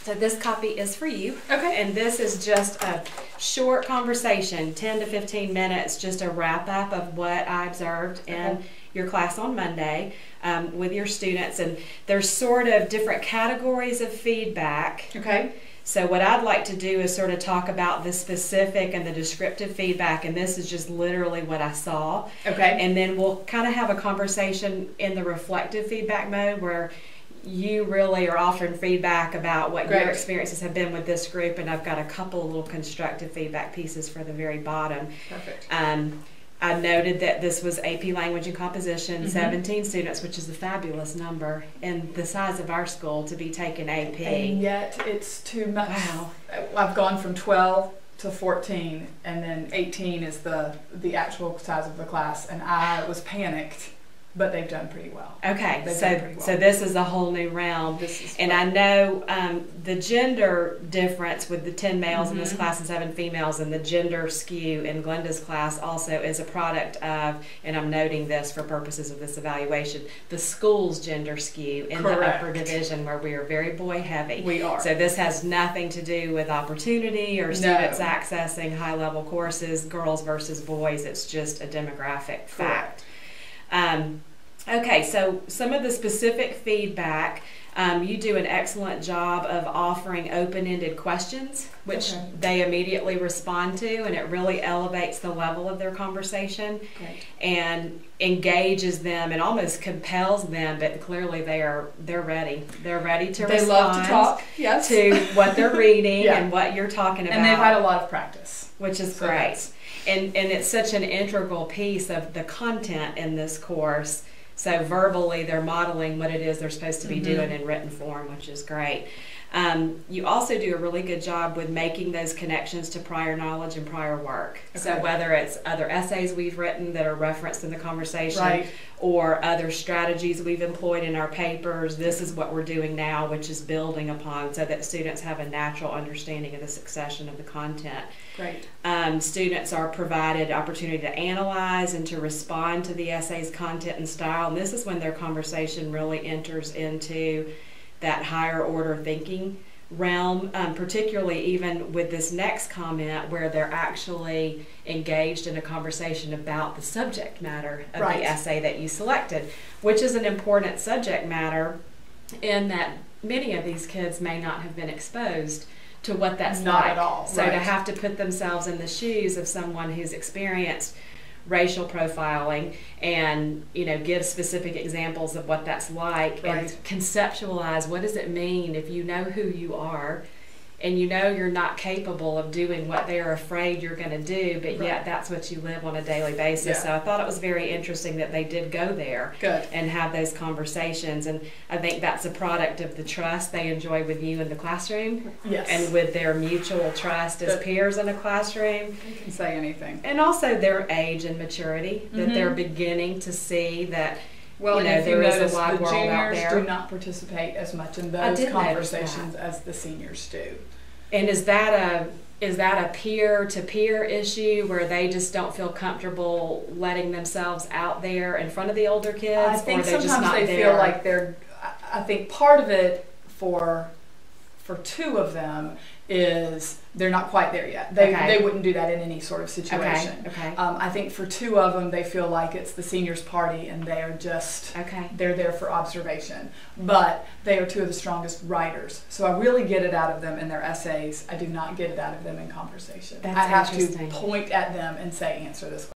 So this copy is for you. Okay. And this is just a short conversation, 10 to 15 minutes, just a wrap up of what I observed in your class on Monday with your students. And there's sort of different categories of feedback. Okay. So what I'd like to do is sort of talk about the specific and the descriptive feedback, and this is just literally what I saw. Okay. And then we'll kind of have a conversation in the reflective feedback mode where you really are offering feedback about what your experiences have been with this group, and I've got a couple of little constructive feedback pieces for the very bottom. Perfect. I noted that this was AP Language and Composition, 17 students, which is a fabulous number in the size of our school to be taking AP. And yet it's too much. Wow. I've gone from 12 to 14, and then 18 is the actual size of the class, and I was panicked. But they've done pretty well. Okay, so this is a whole new realm. And I know the gender difference with the 10 males in this class and 7 females, and the gender skew in Glenda's class also is a product of, and I'm noting this for purposes of this evaluation, the school's gender skew in the upper division where we are very boy heavy. We are. So this has nothing to do with opportunity or students accessing high level courses, girls versus boys. It's just a demographic fact. Okay, so some of the specific feedback, you do an excellent job of offering open-ended questions, which they immediately respond to, and it really elevates the level of their conversation and engages them and almost compels them, but clearly they're ready. They're ready to respond. They love to talk, to what they're reading and what you're talking about. And they've had a lot of practice. Which is great. And it's such an integral piece of the content in this course. So verbally, they're modeling what it is they're supposed to be doing in written form, which is great. You also do a really good job with making those connections to prior knowledge and prior work. So whether it's other essays we've written that are referenced in the conversation or other strategies we've employed in our papers, this is what we're doing now, which is building upon so that students have a natural understanding of the succession of the content. Great. Students are provided opportunity to analyze and to respond to the essay's content and style, and this is when their conversation really enters into that higher order thinking realm, particularly even with this next comment where they're actually engaged in a conversation about the subject matter of the essay that you selected, which is an important subject matter in that many of these kids may not have been exposed to what that's not like. At all. So to have to put themselves in the shoes of someone who's experienced racial profiling and give specific examples of what that's like and conceptualize what does it mean if you know who you are and you're not capable of doing what they're afraid you're going to do, but yet that's what you live on a daily basis. So I thought it was very interesting that they did go there and have those conversations, and I think that's a product of the trust they enjoy with you in the classroom and with their mutual trust as peers in a classroom. You can say anything. And also their age and maturity, that they're beginning to see that if there is notice, a wide the world out juniors there. do not participate as much in those conversations as the seniors do. And is that a peer-to-peer issue where they just don't feel comfortable letting themselves out there in front of the older kids? I think or they sometimes just not they feel like they're. I think part of it for 2 of them is they're not quite there yet. They wouldn't do that in any sort of situation. I think for 2 of them, they feel like it's the seniors' party and they are just they're there for observation. But they are 2 of the strongest writers, so I really get it out of them in their essays. I do not get it out of them in conversation. That's I have to point at them and say, answer this question.